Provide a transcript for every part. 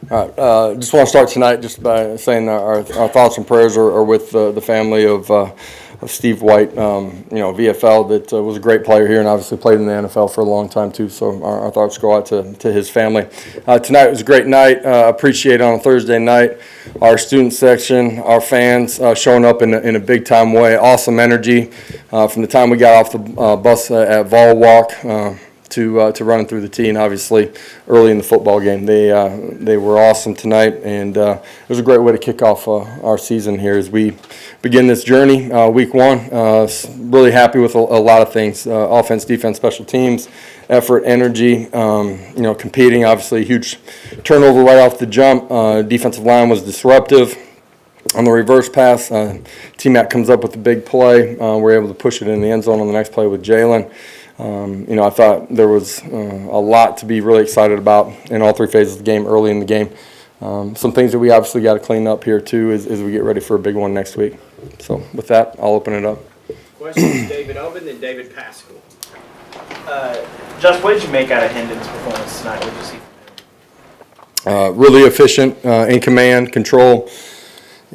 All right. Just want to start tonight just by saying our thoughts and prayers are with the family of Steve White, VFL, that was a great player here and obviously played in the NFL for a long time too. So our thoughts go out to his family. Tonight was a great night. Appreciate on a Thursday night our student section, our fans showing up in a big time way. Awesome energy from the time we got off the bus at Vol Walk. To running through the tee, and obviously early in the football game. They were awesome tonight, and it was a great way to kick off our season here as we begin this journey. Week one, really happy with a lot of things: offense, defense, special teams, effort, energy. Competing. Obviously, huge turnover right off the jump. Defensive line was disruptive. On the reverse pass, T-Mac comes up with a big play. We're able to push it in the end zone on the next play with Jalen. I thought there was a lot to be really excited about in all three phases of the game, early in the game. Some things that we obviously got to clean up here, too, as we get ready for a big one next week. So with that, I'll open it up. Questions, David Oven, then David Pascal. Josh, what did you make out of Hendon's performance tonight? What did you see from him? Really efficient, in command, control,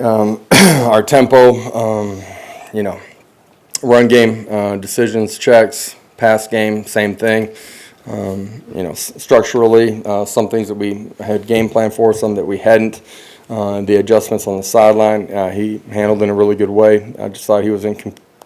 our tempo, run game, decisions, checks. Pass game, same thing. Structurally, some things that we had game plan for, some that we hadn't. The adjustments on the sideline, he handled in a really good way. I just thought he was in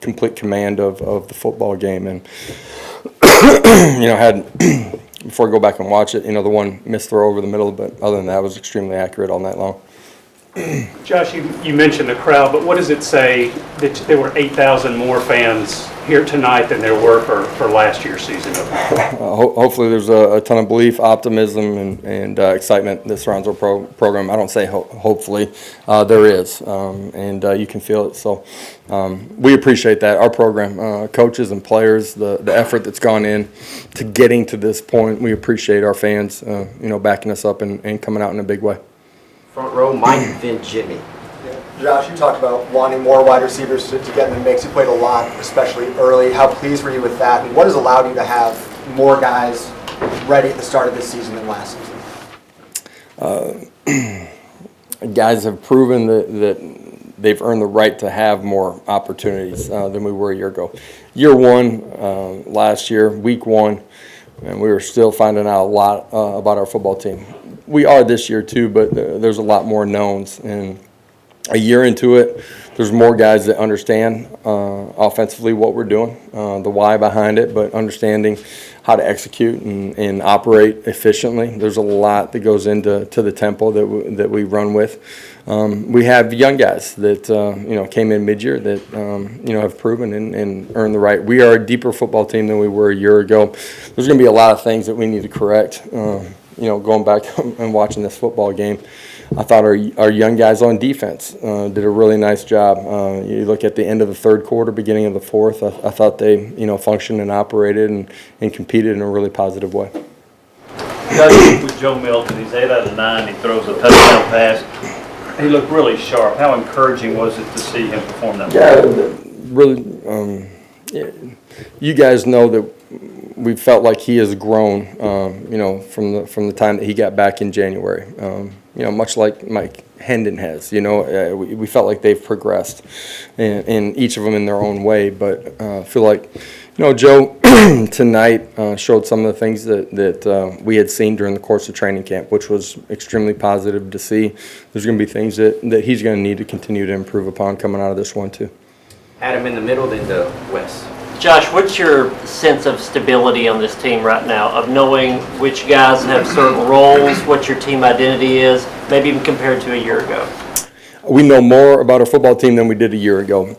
complete command of the football game, and had before I go back and watch it, the one missed throw over the middle, but other than that, was extremely accurate all night long. Josh, you mentioned the crowd, but what does it say that there were 8,000 more fans here tonight than there were for last year's season? Hopefully there's a ton of belief, optimism, and excitement that surrounds our program. I don't say hopefully. There is, and you can feel it. So we appreciate that. Our program, coaches and players, the effort that's gone in to getting to this point, we appreciate our fans, backing us up and coming out in a big way. Front row, Mike, then Jimmy. Josh, you talked about wanting more wide receivers to get in the mix. You played a lot, especially early. How pleased were you with that? And what has allowed you to have more guys ready at the start of this season than last season? Guys have proven that they've earned the right to have more opportunities than we were a year ago. Year one, last year, week one, and we were still finding out a lot about our football team. We are this year too, but there's a lot more knowns. And a year into it, there's more guys that understand offensively what we're doing, the why behind it, but understanding how to execute and operate efficiently. There's a lot that goes into the tempo that we run with. We have young guys that came in mid-year that have proven and earned the right. We are a deeper football team than we were a year ago. There's going to be a lot of things that we need to correct. Going back and watching this football game, I thought our young guys on defense did a really nice job. You look at the end of the third quarter, beginning of the fourth, I thought they functioned and operated and competed in a really positive way. With Joe Milton, he's 8 out of 9. He throws a touchdown pass. He looked really sharp. How encouraging was it to see him perform that way? Yeah, really. You guys know that we felt like he has grown, from the time that he got back in January. Much like Mike Hendon has. We felt like they've progressed, in each of them in their own way. But I feel like, Joe tonight showed some of the things that we had seen during the course of training camp, which was extremely positive to see. There's going to be things that he's going to need to continue to improve upon coming out of this one too. Adam in the middle, then to Wes. Josh, what's your sense of stability on this team right now, of knowing which guys have certain roles, what your team identity is, maybe even compared to a year ago? We know more about our football team than we did a year ago.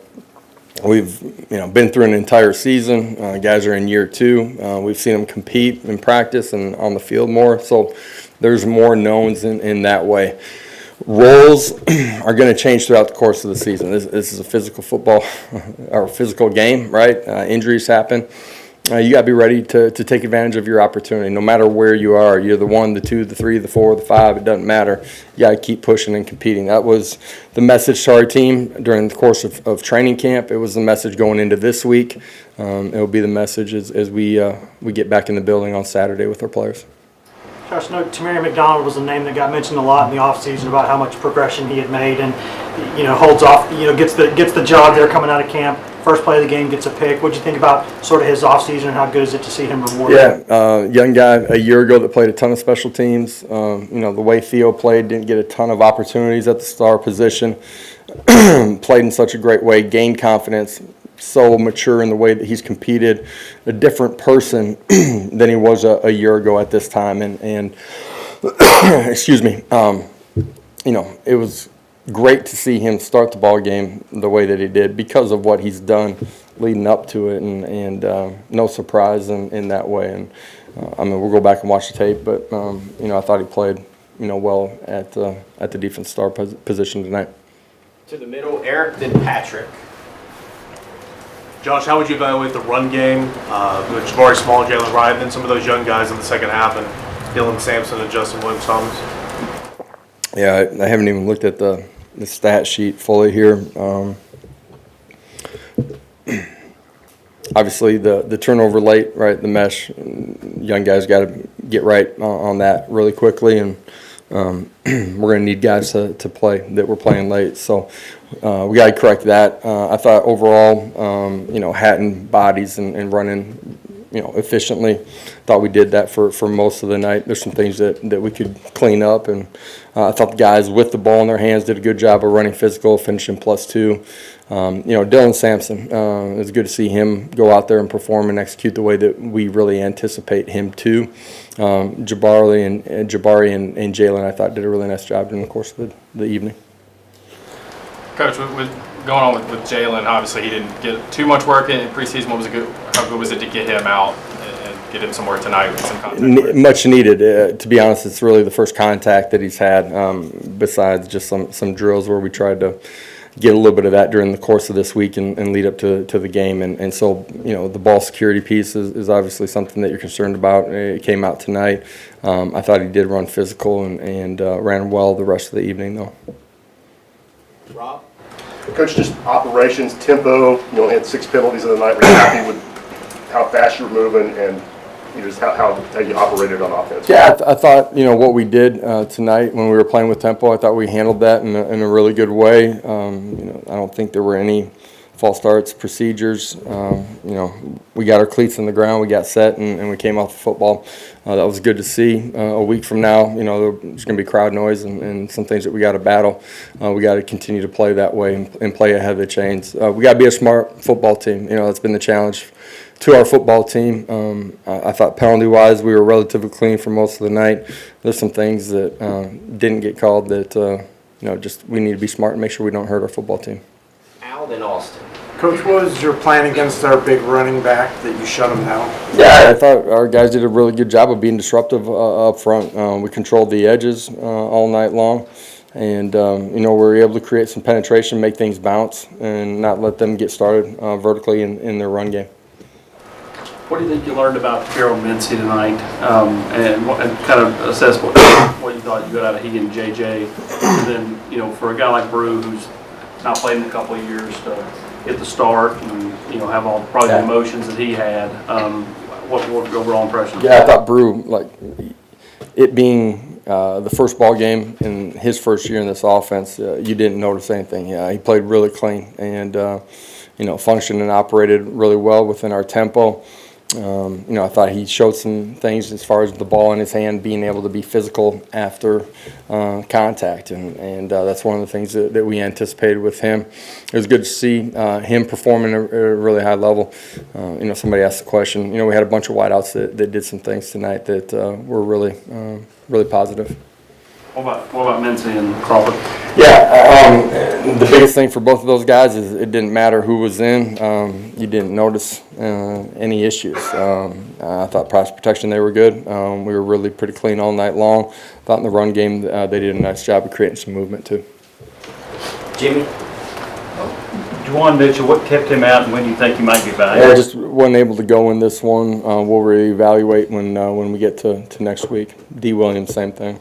We've been through an entire season. Guys are in year two. We've seen them compete in practice and on the field more, so there's more knowns in that way. Roles are going to change throughout the course of the season. This is a physical football or physical game, right? Injuries happen. You got to be ready to take advantage of your opportunity, no matter where you are. You're the 1, the 2, the 3, the 4, the 5. It doesn't matter. You got to keep pushing and competing. That was the message to our team during the course of training camp. It was the message going into this week. It will be the message as we get back in the building on Saturday with our players. Josh, I know Tamari McDonald was a name that got mentioned a lot in the offseason about how much progression he had made, and holds off, gets the job there coming out of camp. First play of the game, gets a pick. What'd you think about sort of his offseason, and how good is it to see him rewarded? Yeah, young guy a year ago that played a ton of special teams. The way Theo played, didn't get a ton of opportunities at the star position. Played in such a great way, gained confidence. So mature in the way that he's competed, a different person than he was a year ago at this time, and excuse me, it was great to see him start the ball game the way that he did because of what he's done leading up to it, and no surprise in that way. And we'll go back and watch the tape, but I thought he played well at the defense star position tonight. To the middle, Eric, then Patrick. Josh, how would you evaluate the run game with Jabari Small, Jalen Ryan, and some of those young guys in the second half, and Dylan Sampson and Justin Williams-Thomas? Yeah, I haven't even looked at the stat sheet fully here. Obviously, the turnover late, right, the mesh, young guys got to get right on that really quickly, and we're going to need guys to play that were playing late. So we got to correct that. I thought overall, Hatton bodies and running, efficiently. Thought we did that for most of the night. There's some things that we could clean up, and I thought the guys with the ball in their hands did a good job of running physical, finishing +2. Dylan Sampson, it was good to see him go out there and perform and execute the way that we really anticipate him to. Jabari and Jalen, I thought, did a really nice job during the course of the evening. Coach, with going on with Jalen, obviously he didn't get too much work in preseason. How good was it to get him out and get him somewhere tonight with some contact? Much needed. To be honest, it's really the first contact that he's had, besides just some drills where we tried to get a little bit of that during the course of this week and lead up to the game. And so, the ball security piece is obviously something that you're concerned about. It came out tonight. I thought he did run physical and ran well the rest of the evening, though. Rob? Coach, just operations, tempo, had 6 penalties in the night. Were you happy with how fast you were moving and just how you operated on offense? Yeah, I thought, what we did tonight when we were playing with tempo, I thought we handled that in a really good way. I don't think there were any false starts, procedures. We got our cleats in the ground, we got set, and we came off the football. That was good to see. A week from now, there's going to be crowd noise and some things that we got to battle. We got to continue to play that way and play ahead of the chains. We got to be a smart football team. That's been the challenge to our football team. I thought penalty-wise we were relatively clean for most of the night. There's some things that didn't get called that, just we need to be smart and make sure we don't hurt our football team. Al, then Austin. Coach, what was your plan against our big running back that you shut him down? Yeah, I thought our guys did a really good job of being disruptive up front. We controlled the edges all night long, and we were able to create some penetration, make things bounce, and not let them get started vertically in their run game. What do you think you learned about Harold Mincy tonight, and kind of assess what you thought you got out of he and JJ, and then for a guy like Brew who's not played in a couple of years to get the start and have all probably the emotions that he had. What were your overall impressions? Yeah, I thought Brew, it being the first ball game in his first year in this offense, you didn't notice anything. Yeah, he played really clean and functioned and operated really well within our tempo. I thought he showed some things as far as the ball in his hand, being able to be physical after contact, and that's one of the things that we anticipated with him. It was good to see him performing at a really high level. Somebody asked the question. We had a bunch of wideouts that did some things tonight that were really positive. What about Mincy and Crawford? Yeah, the biggest thing for both of those guys is it didn't matter who was in. You didn't notice any issues. I thought pass protection, they were good. We were really pretty clean all night long. Thought in the run game they did a nice job of creating some movement too. Jimmy? Juwan Mitchell, what kept him out and when do you think he might be back? Yeah, just wasn't able to go in this one. We'll reevaluate when we get to next week. D. Williams, same thing.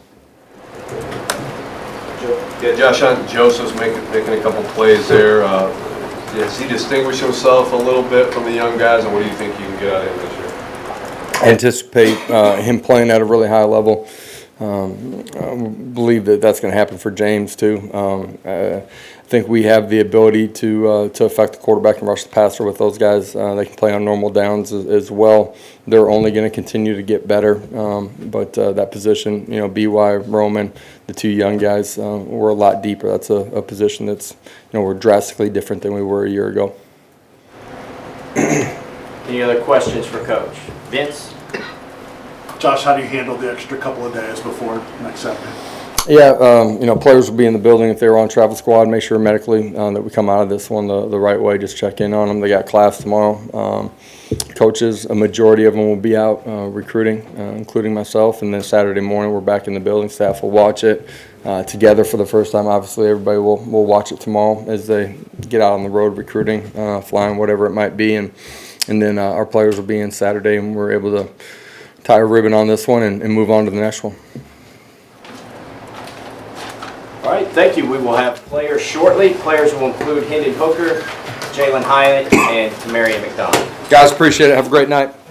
Yeah, Josh Joseph's making a couple plays there. Does he distinguish himself a little bit from the young guys, and what do you think you can get out of him this year? anticipate him playing at a really high level. I believe that that's going to happen for James too. I think we have the ability to affect the quarterback and rush the passer with those guys. They can play on normal downs as well. They're only going to continue to get better. But that position, BY, Roman, the two young guys, we're a lot deeper. That's a position that's, we're drastically different than we were a year ago. Any other questions for Coach? Vince? Josh, how do you handle the extra couple of days before next Saturday? Yeah, players will be in the building if they were on travel squad. Make sure medically that we come out of this one the right way. Just check in on them. They got class tomorrow. Coaches, a majority of them will be out recruiting, including myself. And then Saturday morning, we're back in the building. Staff will watch it together for the first time. Obviously, everybody will watch it tomorrow as they get out on the road recruiting, flying, whatever it might be. And then our players will be in Saturday, and we're able to tie a ribbon on this one and move on to the next one. All right, thank you. We will have players shortly. Players will include Hendon Hooker, Jalen Hyatt, and Tamarian McDonald. Guys, appreciate it. Have a great night.